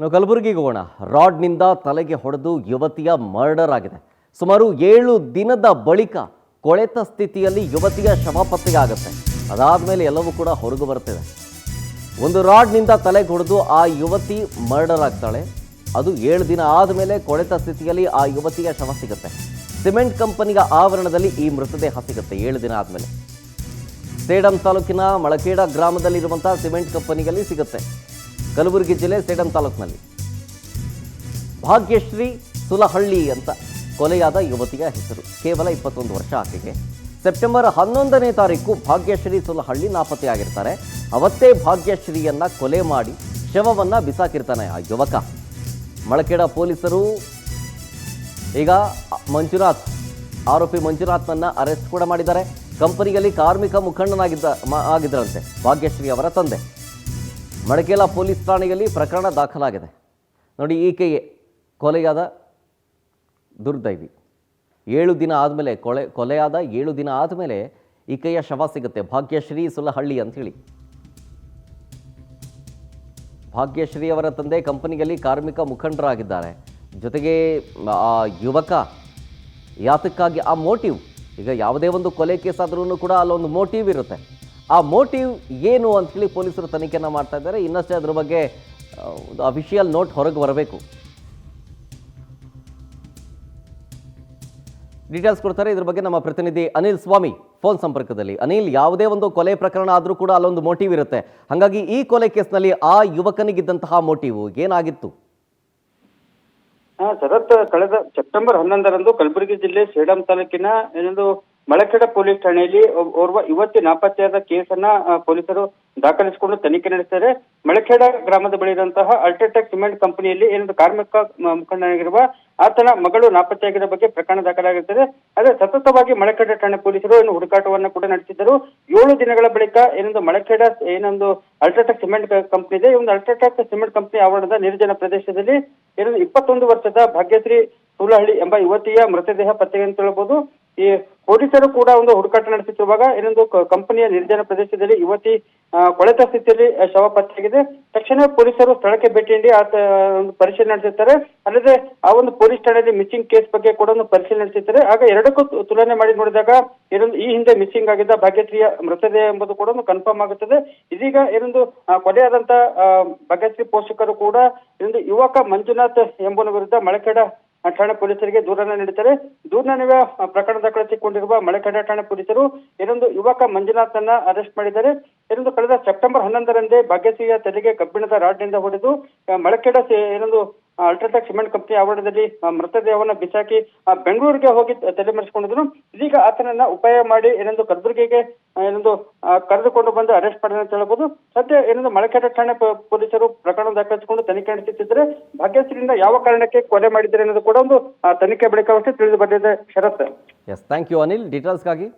ನಾವು ಕಲಬುರಗಿಗೆ ಹೋಗೋಣ. ರಾಡ್ನಿಂದ ತಲೆಗೆ ಹೊಡೆದು ಯುವತಿಯ ಮರ್ಡರ್ ಆಗಿದೆ. ಸುಮಾರು 7 ದಿನದ ಬಳಿಕ ಕೊಳೆತ ಸ್ಥಿತಿಯಲ್ಲಿ ಯುವತಿಯ ಶವ ಪತ್ತೆಯಾಗುತ್ತೆ. ಅದಾದಮೇಲೆ ಎಲ್ಲವೂ ಕೂಡ ಹೊರಗು ಬರ್ತಿದೆ. ಒಂದು ರಾಡ್ನಿಂದ ತಲೆಗೆ ಹೊಡೆದು ಆ ಯುವತಿ ಮರ್ಡರ್ ಆಗ್ತಾಳೆ. ಅದು 7 ದಿನ ಆದಮೇಲೆ ಕೊಳೆತ ಸ್ಥಿತಿಯಲ್ಲಿ ಆ ಯುವತಿಯ ಶವ ಸಿಗುತ್ತೆ. ಸಿಮೆಂಟ್ ಕಂಪನಿಯ ಆವರಣದಲ್ಲಿ ಈ ಮೃತದೇಹ ಸಿಗುತ್ತೆ 7 ದಿನ ಆದಮೇಲೆ. ಸೇಡಂ ತಾಲೂಕಿನ ಮಳಖೇಡ ಗ್ರಾಮದಲ್ಲಿರುವಂಥ ಸಿಮೆಂಟ್ ಕಂಪನಿಯಲ್ಲಿ ಸಿಗುತ್ತೆ. ಕಲಬುರಗಿ ಜಿಲ್ಲೆ ಸೇಡಂ ತಾಲೂಕಿನಲ್ಲಿ ಭಾಗ್ಯಶ್ರೀ ಸುಲಹಳ್ಳಿ ಅಂತ ಕೊಲೆಯಾದ ಯುವತಿಯ ಹೆಸರು. ಕೇವಲ 21 ವರ್ಷ ಆಕೆಗೆ. ಸೆಪ್ಟೆಂಬರ್ 11ನೇ ತಾರೀಕು ಭಾಗ್ಯಶ್ರೀ ಸುಲಹಳ್ಳಿ ನಾಪತ್ತೆಯಾಗಿರ್ತಾರೆ. ಅವತ್ತೇ ಭಾಗ್ಯಶ್ರೀಯನ್ನ ಕೊಲೆ ಮಾಡಿ ಶವವನ್ನ ಬಿಸಾಕಿರ್ತಾನೆ ಆ ಯುವಕ. ಮಳಖೇಡ ಪೊಲೀಸರು ಈಗ ಆರೋಪಿ ಮಂಜುನಾಥ್ನನ್ನ ಅರೆಸ್ಟ್ ಕೂಡ ಮಾಡಿದ್ದಾರೆ. ಕಂಪನಿಯಲ್ಲಿ ಕಾರ್ಮಿಕ ಮುಖಂಡನಾಗಿದ್ದರಂತೆ ಭಾಗ್ಯಶ್ರೀ ಅವರ ತಂದೆ. ಮಳಖೇಡ ಪೊಲೀಸ್ ಠಾಣೆಯಲ್ಲಿ ಪ್ರಕರಣ ದಾಖಲಾಗಿದೆ. ನೋಡಿ, ಈಕೆಯೇ ಕೊಲೆಯಾದ ದುರ್ದೈವಿ. 7 ದಿನ ಆದಮೇಲೆ ಕೊಲೆಯಾದ 7 ದಿನ ಆದಮೇಲೆ ಈಕೆಯ ಶವ ಸಿಗುತ್ತೆ. ಭಾಗ್ಯಶ್ರೀ ಸುಲಹಳ್ಳಿ ಅಂಥೇಳಿ. ಭಾಗ್ಯಶ್ರೀ ಅವರ ತಂದೆ ಕಂಪನಿಯಲ್ಲಿ ಕಾರ್ಮಿಕ ಮುಖಂಡರಾಗಿದ್ದಾರೆ. ಜೊತೆಗೆ ಆ ಯುವಕ ಯಾತಕ್ಕಾಗಿ ಆ ಮೋಟಿವ್, ಈಗ ಯಾವುದೇ ಒಂದು ಕೊಲೆ ಕೇಸ್ ಆದ್ರೂ ಕೂಡ ಅಲ್ಲೊಂದು ಮೋಟಿವ್ ಇರುತ್ತೆ. ಆ ಮೋಟಿವ್ ಏನು ಅಂಥೇಳಿ ಪೊಲೀಸರು ತನಿಖೆಯನ್ನು ಮಾಡ್ತಾ ಇದ್ದಾರೆ. ಇನ್ನಷ್ಟೇ ಅದ್ರ ಬಗ್ಗೆ ಒಂದು ಅಫಿಷಿಯಲ್ ನೋಟ್ ಹೊರಗೆ ಬರಬೇಕು. ಡೀಟೇಲ್ಸ್ ಕೊಡ್ತಾರೆ ಇದ್ರ ಬಗ್ಗೆ ನಮ್ಮ ಪ್ರತಿನಿಧಿ ಅನಿಲ್ ಸ್ವಾಮಿ ಫೋನ್ ಸಂಪರ್ಕದಲ್ಲಿ. ಅನಿಲ್, ಯಾವುದೇ ಒಂದು ಕೊಲೆ ಪ್ರಕರಣ ಆದರೂ ಕೂಡ ಅಲ್ಲೊಂದು ಮೋಟಿವ್ ಇರುತ್ತೆ. ಹಾಗಾಗಿ ಈ ಕೊಲೆ ಕೇಸ್ನಲ್ಲಿ ಆ ಯುವಕನಿಗಿದ್ದಂತಹ ಮೋಟಿವ್ ಏನಾಗಿತ್ತು? ಶರತ್, ಕಳೆದ ಸೆಪ್ಟೆಂಬರ್ 11ರಂದು ಕಲಬುರಗಿ ಜಿಲ್ಲೆ ಸೇಡಂ ತಾಲೂಕಿನ ಮಳಖೇಡ ಪೊಲೀಸ್ ಠಾಣೆಯಲ್ಲಿ ಓರ್ವ ಯುವತಿ ನಾಪತ್ತೆಯಾದ ಕೇಸನ್ನ ಪೊಲೀಸರು ದಾಖಲಿಸಿಕೊಂಡು ತನಿಖೆ ನಡೆಸಿದ್ದಾರೆ. ಮಳಖೇಡ ಗ್ರಾಮದ ಬಳಿ ಇರುವಂತಹ ಅಲ್ಟ್ರಾಟೆಕ್ ಸಿಮೆಂಟ್ ಕಂಪನಿಯಲ್ಲಿ ಕಾರ್ಮಿಕ ಮುಖಂಡನಾಗಿರುವ ಆತನ ಮಗಳು ನಾಪತ್ತೆಯಾಗಿರೋ ಬಗ್ಗೆ ಪ್ರಕರಣ ದಾಖಲಾಗಿರುತ್ತದೆ. ಅದೇ ಸತತವಾಗಿ ಮಳಖೇಡ ಠಾಣೆ ಪೊಲೀಸರು ಹುಡುಕಾಟವನ್ನು ಕೂಡ ನಡೆಸಿದ್ದರು. 7 ದಿನಗಳ ಬಳಿಕ ಮಳಖೇಡ ಅಲ್ಟ್ರಾಟೆಕ್ ಸಿಮೆಂಟ್ ಕಂಪನಿ ಇದೆ. ಅಲ್ಟ್ರಾಟೆಕ್ ಸಿಮೆಂಟ್ ಕಂಪನಿ ಆವರಣದ ನಿರ್ಜನ ಪ್ರದೇಶದಲ್ಲಿ 21 ವರ್ಷದ ಭಾಗ್ಯಶ್ರೀ ಸುಲಹಳ್ಳಿ ಎಂಬ ಯುವತಿಯ ಮೃತದೇಹ ಪತ್ತೆ ಅಂತ ಹೇಳಬಹುದು. ಈ ಪೊಲೀಸರು ಕೂಡ ಹುಡುಕಾಟ ನಡೆಸುತ್ತಿರುವಾಗ ಕಂಪನಿಯ ನಿರ್ಜನ ಪ್ರದೇಶದಲ್ಲಿ ಯುವತಿ ಕೊಳೆತ ಸ್ಥಿತಿಯಲ್ಲಿ ಶವ ಪತ್ತೆಯಾಗಿದೆ. ತಕ್ಷಣ ಪೊಲೀಸರು ಸ್ಥಳಕ್ಕೆ ಭೇಟಿ ನೀಡಿ ಆತ ಪರಿಶೀಲನೆ ನಡೆಸುತ್ತಾರೆ. ಅಲ್ಲದೆ ಆ ಪೊಲೀಸ್ ಠಾಣೆಯಲ್ಲಿ ಮಿಸ್ಸಿಂಗ್ ಕೇಸ್ ಬಗ್ಗೆ ಕೂಡ ಪರಿಶೀಲನೆ ನಡೆಸುತ್ತಾರೆ. ಆಗ ಎರಡಕ್ಕೂ ತುಲನೆ ಮಾಡಿ ನೋಡಿದಾಗ ಈ ಹಿಂದೆ ಮಿಸ್ಸಿಂಗ್ ಆಗಿದ್ದ ಭಾಗ್ಯಶ್ರೀಯ ಮೃತದೇಹ ಎಂಬುದು ಕೂಡ ಕನ್ಫರ್ಮ್ ಆಗುತ್ತದೆ. ಇದೀಗ ಕೊಲೆಯಾದಂತ ಭಾಗ್ಯಶ್ರೀ ಪೋಷಕರು ಕೂಡ ಯುವಕ ಮಂಜುನಾಥ್ ಎಂಬುವನ ವಿರುದ್ಧ ಮಳಖೇಡ ಠಾಣೆ ಪೊಲೀಸರಿಗೆ ದೂರನ್ನ ನೀಡುತ್ತಾರೆ. ದೂರಿನ ಪ್ರಕರಣ ದಾಖಲಿಸಿಕೊಂಡಿರುವ ಮಳಖೇಡ ಠಾಣೆ ಪೊಲೀಸರು ಯುವಕ ಮಂಜುನಾಥ್ನನ್ನ ಅರೆಸ್ಟ್ ಮಾಡಿದ್ದಾರೆ. ಕಳೆದ ಸೆಪ್ಟೆಂಬರ್ 11ರಂದೇ ಭಾಗ್ಯಶ್ರೀಯ ತಲೆಗೆ ಕಬ್ಬಿಣದ ರಾಡ್ನಿಂದ ಹೊಡೆದು ಮಳಖೇಡ ಅಲ್ಟ್ರಾಟೆಕ್ ಸಿಮೆಂಟ್ ಕಂಪನಿ ಆವರಣದಲ್ಲಿ ಮೃತದೇಹವನ್ನು ಬಿಸಾಕಿ ಬೆಂಗಳೂರಿಗೆ ಹೋಗಿ ತಲೆಮರೆಸಿಕೊಂಡಿದ್ರು. ಇದೀಗ ಆತನನ್ನ ಉಪಾಯ ಮಾಡಿ ಕಲಬುರಗಿಗೆ ಕರೆದುಕೊಂಡು ಬಂದು ಅರೆಸ್ಟ್ ಮಾಡಿದೆ ಅಂತ ಹೇಳಬಹುದು. ಸದ್ಯ ಮಳಖೇಡ ಠಾಣೆ ಪೊಲೀಸರು ಪ್ರಕರಣ ದಾಖಲಿಸಿಕೊಂಡು ತನಿಖೆ ನಡೆಸುತ್ತಿದ್ದಾರೆ. ಭಾಗ್ಯಶ್ರೀಯಿಂದ ಯಾವ ಕಾರಣಕ್ಕೆ ಕೊಲೆ ಮಾಡಿದ್ದಾರೆ ಅನ್ನೋದು ಕೂಡ ತನಿಖೆ ಬಳಿಕವಷ್ಟೇ ತಿಳಿದು ಬಂದಿದೆ. Sharath. Yes, thank you Anil ಡೀಟೇಲ್ಸ್ಗಾಗಿ.